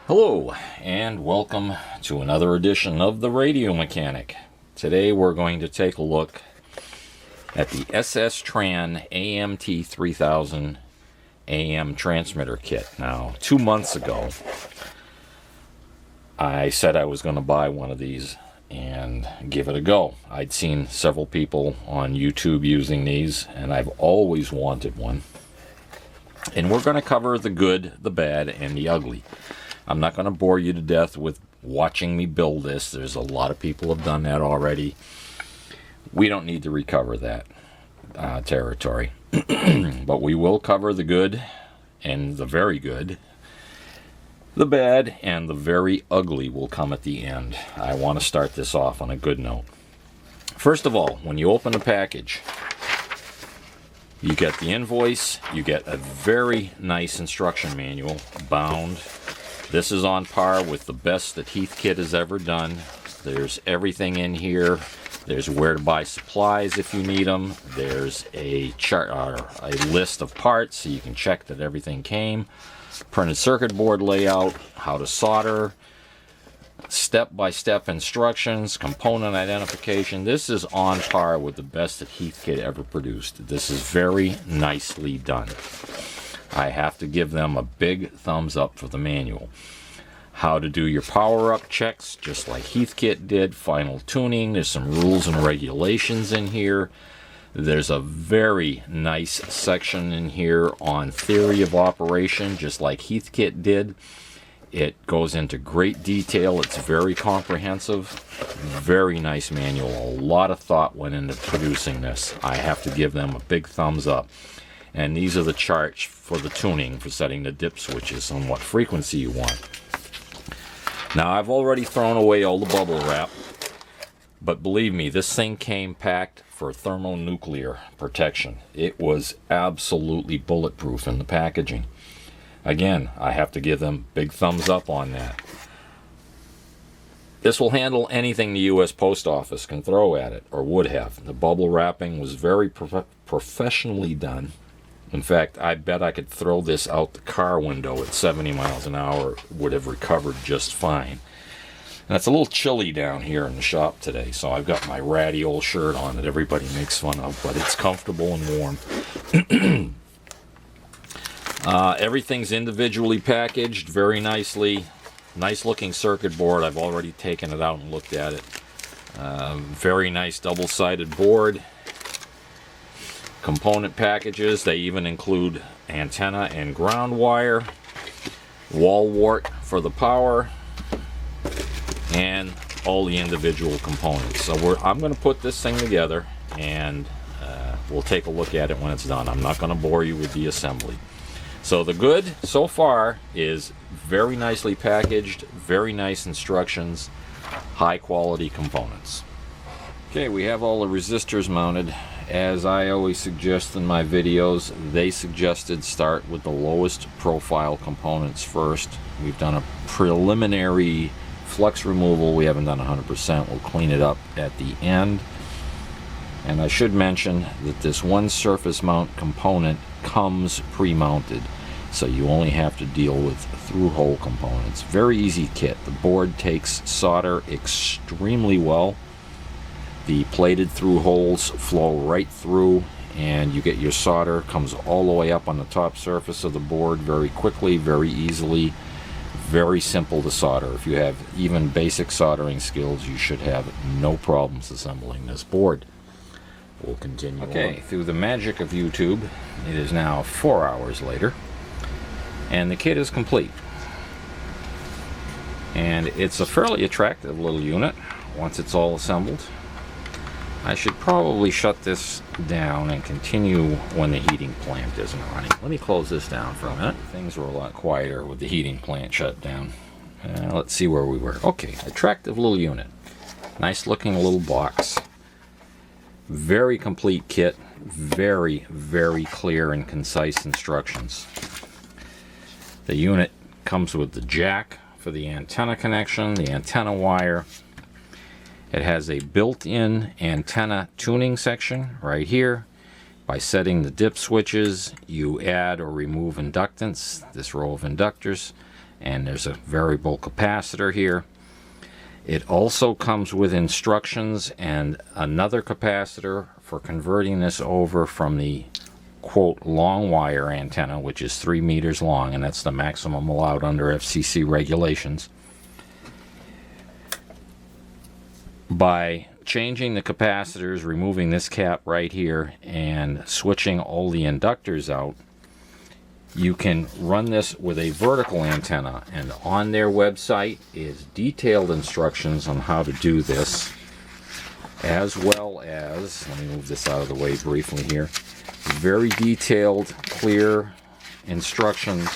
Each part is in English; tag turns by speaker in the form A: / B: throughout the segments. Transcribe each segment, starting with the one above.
A: Hello, and welcome to another edition of The Radio Mechanic. Today we're going to take a look at the SSTRAN AMT 3000 AM transmitter kit. Now, 2 months ago, I said I was going to buy one of these and give it a go. I'd seen several people on YouTube using these, and I've always wanted one. And we're going to cover the good, the bad, and the ugly. I'm not going to bore you to death with watching me build this. There's a lot of people have done that already. We don't need to recover that territory. But we will cover the good and the very good. The bad and the very ugly will come at the end. I want to start this off on a good note. First of all, when you open the package, you get the invoice, you get a very nice instruction manual, bound. This is on par with the best that Heathkit has ever done. There's everything in here. There's where to buy supplies if you need them. There's a chart, a list of parts so you can check that everything came. Printed circuit board layout, how to solder, step-by-step instructions, component identification. This is on par with the best that Heathkit ever produced. This is very nicely done. I have to give them a big thumbs up for the manual. How to do your power-up checks, just like Heathkit did. Final tuning. There's some rules and regulations in here. There's a very nice section in here on theory of operation, just like Heathkit did. It goes into great detail. It's very comprehensive. Very nice manual. A lot of thought went into producing this. I have to give them a big thumbs up. And these are the charts for the tuning, for setting the dip switches on what frequency you want. Now, I've already thrown away all the bubble wrap, but believe me, this thing came packed for thermonuclear protection. It was absolutely bulletproof in the packaging. Again, I have to give them big thumbs up on that. This will handle anything the U.S. Post Office can throw at it, or would have. The bubble wrapping was very professionally done. In fact, I bet I could throw this out the car window at 70 miles an hour. It would have recovered just fine. And it's a little chilly down here in the shop today, so I've got my ratty old shirt on that everybody makes fun of, but it's comfortable and warm. Everything's individually packaged very nicely. Nice looking circuit board. I've already taken it out and looked at it. Very nice double-sided board. Component packages, they even include antenna and ground wire, wall wart for the power, and all the individual components. So I'm going to put this thing together, and we'll take a look at it when it's done. I'm not going to bore you with the assembly. So the good so far is very nicely packaged, very nice instructions, high quality components. Okay, we have all the resistors mounted. As I always suggest in my videos, they suggested start with the lowest profile components first. We've done a preliminary flux removal. We haven't done 100%. We'll clean it up at the end. And I should mention that this one surface mount component comes pre-mounted, so you only have to deal with through-hole components. Very easy kit. The board takes solder extremely well. The plated through holes flow right through, and you get your solder, comes all the way up on the top surface of the board very quickly, very easily. Very simple to solder. If you have even basic soldering skills, you should have no problems assembling this board. We'll continue on. Through the magic of YouTube, it is now 4 hours later, and the kit is complete. And it's a fairly attractive little unit once it's all assembled. I should probably shut this down and continue when the heating plant isn't running. Let me close this down for a minute. Things were a lot quieter with the heating plant shut down. Let's see where we were. Okay, attractive little unit. Nice looking little box. Very complete kit. Very, very clear and concise instructions. The unit comes with the jack for the antenna connection, the antenna wire. It has a built-in antenna tuning section right here. By setting the dip switches, you add or remove inductance, this row of inductors, and there's a variable capacitor here. It also comes with instructions and another capacitor for converting this over from the quote long wire antenna, which is 3 meters long, and that's the maximum allowed under FCC regulations. By changing the capacitors, removing this cap right here, and switching all the inductors out, you can run this with a vertical antenna, and on their website is detailed instructions on how to do this, as well as, let me move this out of the way briefly here, very detailed, clear instructions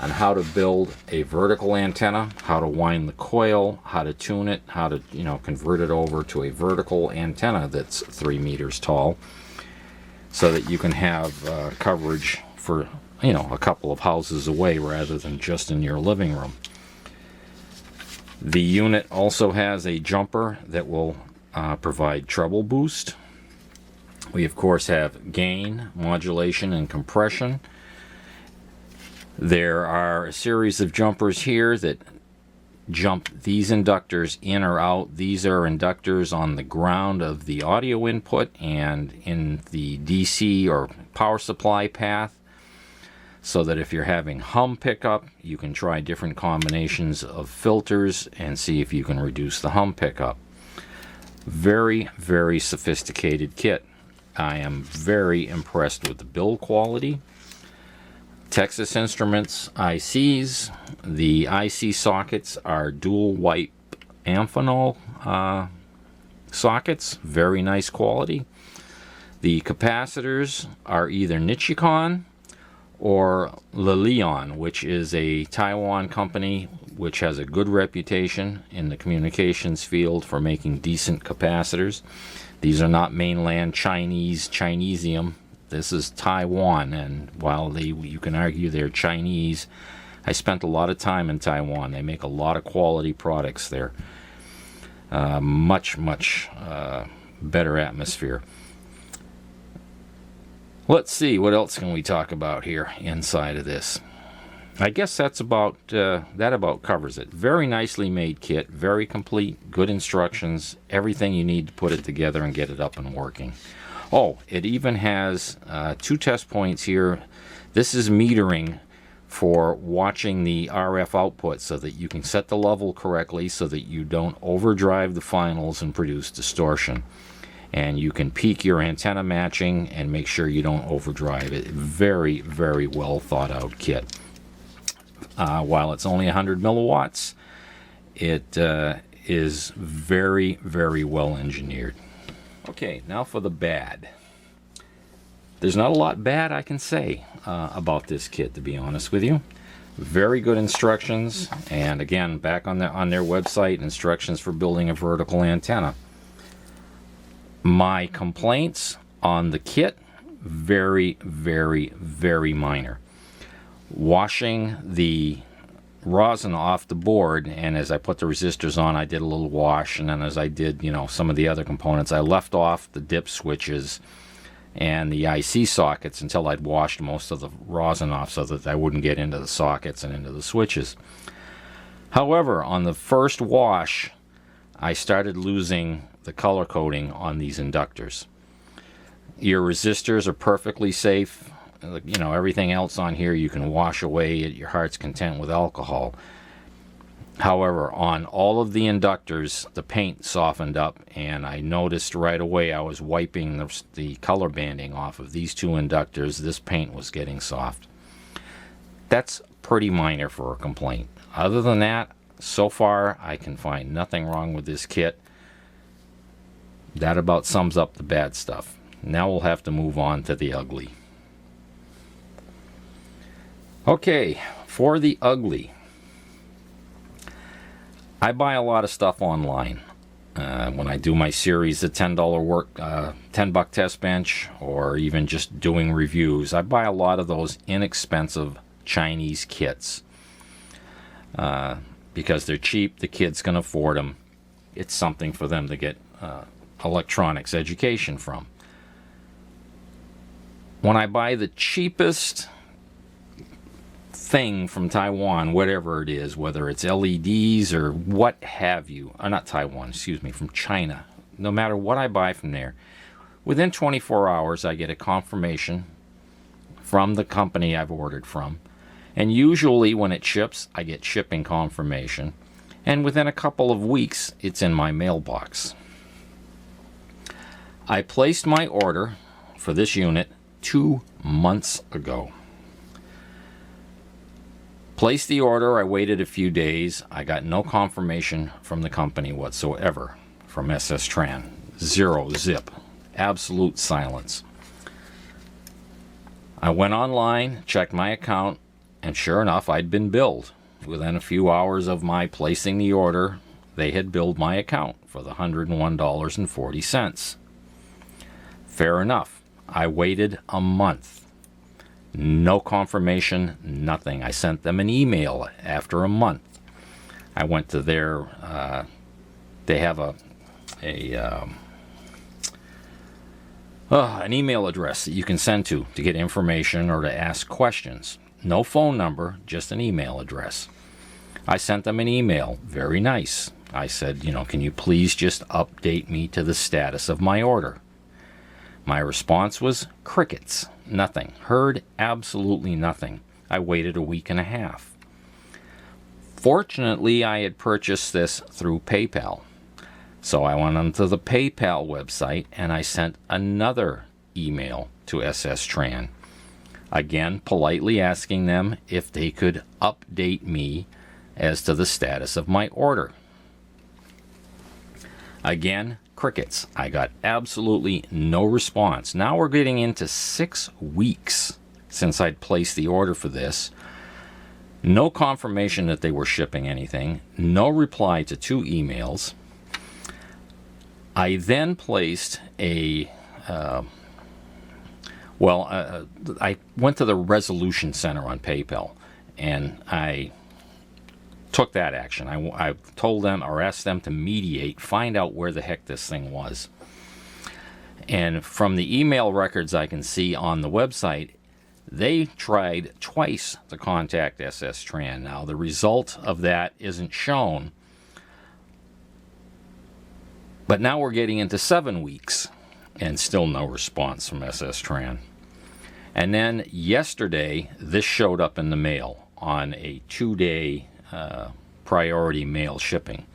A: on how to build a vertical antenna, how to wind the coil, how to tune it, how to, convert it over to a vertical antenna that's 3 meters tall, so that you can have coverage for a couple of houses away rather than just in your living room. The unit also has a jumper that will provide treble boost. We of course have gain, modulation, and compression. There are a series of jumpers here that jump these inductors in or out. These are inductors on the ground of the audio input and in the DC or power supply path, so that if you're having hum pickup, you can try different combinations of filters and see if you can reduce the hum pickup. Very, very sophisticated kit. I am very impressed with the build quality. Texas Instruments ICs. The IC sockets are dual white Amphenol sockets. Very nice quality. The capacitors are either Nichicon or Lilion, which is a Taiwan company which has a good reputation in the communications field for making decent capacitors. These are not mainland Chinesium. This is Taiwan, and while you can argue they're Chinese, I spent a lot of time in Taiwan. They make a lot of quality products there. Much better atmosphere. Let's see, what else can we talk about here inside of this? I guess that's about that about covers it. Very nicely made kit, very complete, good instructions, everything you need to put it together and get it up and working. Oh, it even has 2 test points here. This is metering for watching the RF output so that you can set the level correctly so that you don't overdrive the finals and produce distortion. And you can peak your antenna matching and make sure you don't overdrive it. Very, very well thought out kit. While it's only 100 milliwatts, it is very, very well engineered. Okay, now for the bad. There's not a lot bad I can say about this kit, to be honest with you. Very good instructions, and again, back on their website, instructions for building a vertical antenna. My complaints on the kit, very, very, very minor. Washing the rosin off the board, and as I put the resistors on, I did a little wash, and then as I did, some of the other components, I left off the dip switches and the IC sockets until I'd washed most of the rosin off so that I wouldn't get into the sockets and into the switches. However, on the first wash, I started losing the color coding on these inductors. Your resistors are perfectly safe. Everything else on here you can wash away at your heart's content with alcohol. However, on all of the inductors, the paint softened up, and I noticed right away I was wiping the color banding off of these 2 inductors. This paint was getting soft. That's pretty minor for a complaint. Other than that, so far I can find nothing wrong with this kit. That about sums up the bad stuff. Now we'll have to move on to the ugly. Okay, for the ugly. I buy a lot of stuff online. When I do my series of $10 work, $10 test bench, or even just doing reviews, I buy a lot of those inexpensive Chinese kits. Because they're cheap, the kids can afford them. It's something for them to get electronics education from. When I buy the cheapest thing from Taiwan, whatever it is, whether it's LEDs or what have you, or not Taiwan, excuse me, from China, no matter what I buy from there, within 24 hours I get a confirmation from the company I've ordered from. And usually when it ships, I get shipping confirmation. And within a couple of weeks, it's in my mailbox. I placed my order for this unit 2 months ago. Placed the order, I waited a few days. I got no confirmation from the company whatsoever, from SSTRAN. Zero, zip, absolute silence. I went online, checked my account, and sure enough, I'd been billed. Within a few hours of my placing the order, they had billed my account for the $101.40. Fair enough. I waited a month. No confirmation, nothing. I sent them an email after a month. I went to their, they have an email address that you can send to get information or to ask questions. No phone number, just an email address. I sent them an email. Very nice. I said, can you please just update me to the status of my order? My response was crickets. Nothing. Heard absolutely nothing. I waited a week and a half. Fortunately, I had purchased this through PayPal. So I went onto the PayPal website and I sent another email to SSTRAN. Again, politely asking them if they could update me as to the status of my order. Again, crickets. I got absolutely no response. Now we're getting into 6 weeks since I'd placed the order for this. No confirmation that they were shipping anything. No reply to 2 emails. I then placed I went to the Resolution Center on PayPal, and I took that action. I told them or asked them to mediate, find out where the heck this thing was. And from the email records I can see on the website, they tried twice to contact SSTRAN. Now, the result of that isn't shown, but now we're getting into 7 weeks and still no response from SSTRAN. And then yesterday, this showed up in the mail on a 2-day priority mail shipping.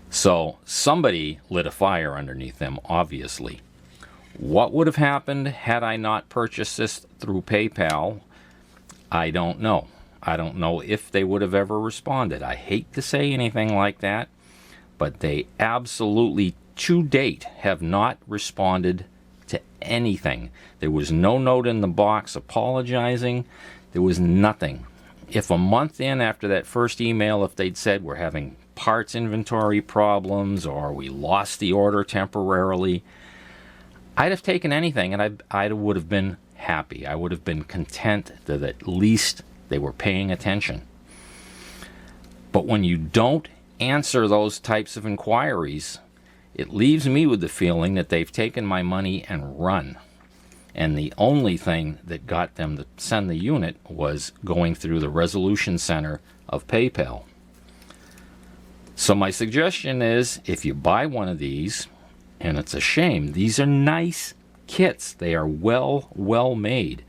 A: So somebody lit a fire underneath them, obviously. What would have happened had I not purchased this through PayPal? I don't know. I don't know if they would have ever responded. I hate to say anything like that, but they absolutely, to date, have not responded to anything. There was no note in the box apologizing. There was nothing. If a month in after that first email, if they'd said we're having parts inventory problems or we lost the order temporarily, I'd have taken anything and I would have been happy. I would have been content that at least they were paying attention. But when you don't answer those types of inquiries, it leaves me with the feeling that they've taken my money and run. And the only thing that got them to send the unit was going through the Resolution Center of PayPal. So my suggestion is, if you buy one of these, and it's a shame, these are nice kits. They are well made.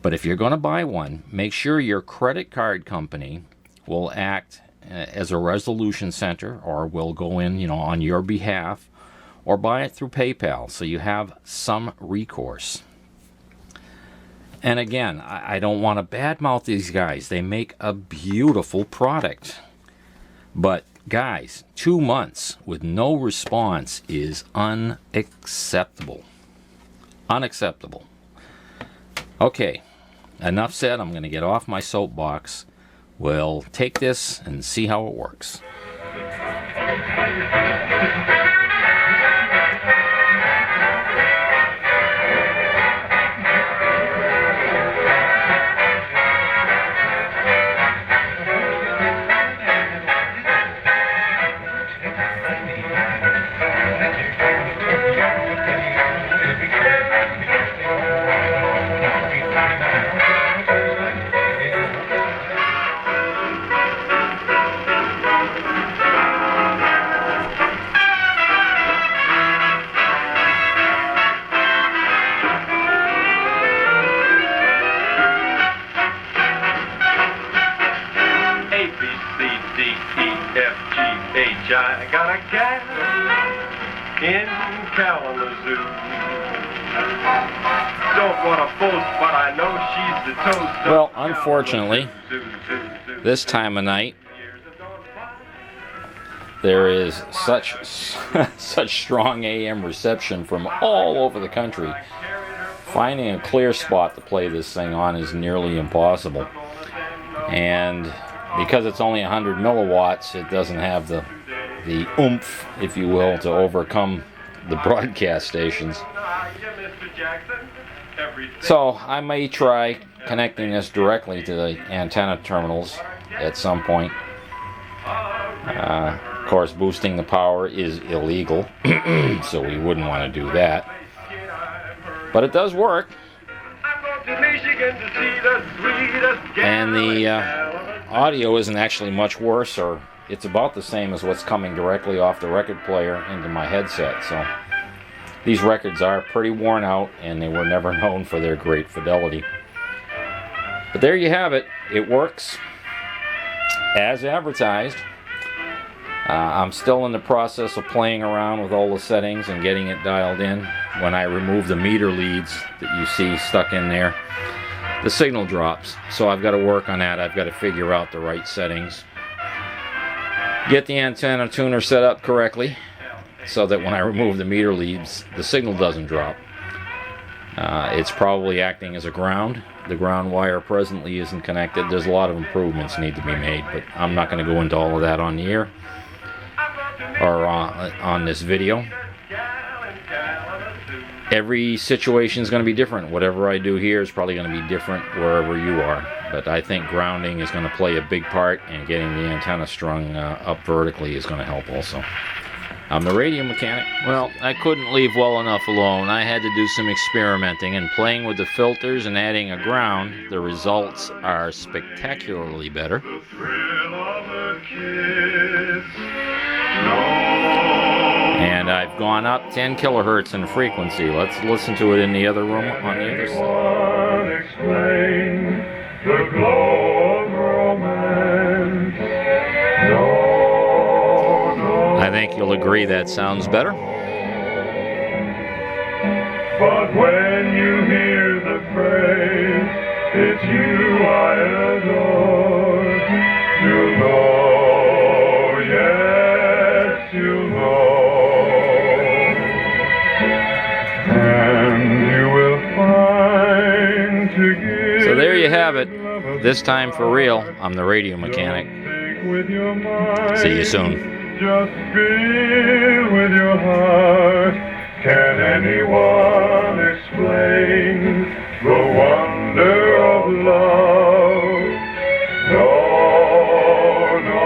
A: But if you're going to buy one, make sure your credit card company will act as a resolution center, or will go in, on your behalf, or buy it through PayPal so you have some recourse. And again, I don't want to badmouth these guys. They make a beautiful product. But guys, 2 months with no response is unacceptable. Unacceptable. Okay, enough said. I'm going to get off my soapbox. We'll take this and see how it works.
B: I got a gal in Kalamazoo. Don't want to boast, but I know she's the toast.
A: Well, unfortunately, this time of night, there is such strong AM reception from all over the country. Finding a clear spot to play this thing on is nearly impossible. And because it's only 100 milliwatts, it doesn't have the oomph, if you will, to overcome the broadcast stations. So I may try connecting this directly to the antenna terminals at some point. Of course, boosting the power is illegal, so we wouldn't want to do that. But it does work. And the audio isn't actually much worse, or it's about the same as what's coming directly off the record player into my headset. So these records are pretty worn out, and they were never known for their great fidelity. But there you have it. It works as advertised. I'm still in the process of playing around with all the settings and getting it dialed in. When I remove the meter leads that you see stuck in there, the signal drops. So I've got to work on that. I've got to figure out the right settings. Get the antenna tuner set up correctly so that when I remove the meter leads, the signal doesn't drop. It's probably acting as a ground. The ground wire presently isn't connected. There's a lot of improvements need to be made, but I'm not going to go into all of that on the air or on this video. Every situation is going to be different. Whatever I do here is probably going to be different wherever you are. But I think grounding is going to play a big part, and getting the antenna strung up vertically is going to help also. I'm the radio mechanic. Well, I couldn't leave well enough alone. I had to do some experimenting and playing with the filters and adding a ground. The results are spectacularly better. And I've gone up 10 kilohertz in frequency. Let's listen to it in the other room on the other side.
B: Explain the glow of romance.
A: I think you'll agree that sounds better.
B: But when you hear the phrase, it's you I adore, you'll know, yes, you'll know. And you will find together.
A: So there you have it. This time for real, I'm the radio mechanic. See you soon.
B: Just feel with your heart. Can anyone explain the wonder of love? No, no,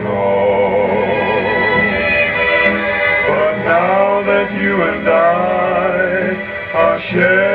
B: no. But now that you and I are sharing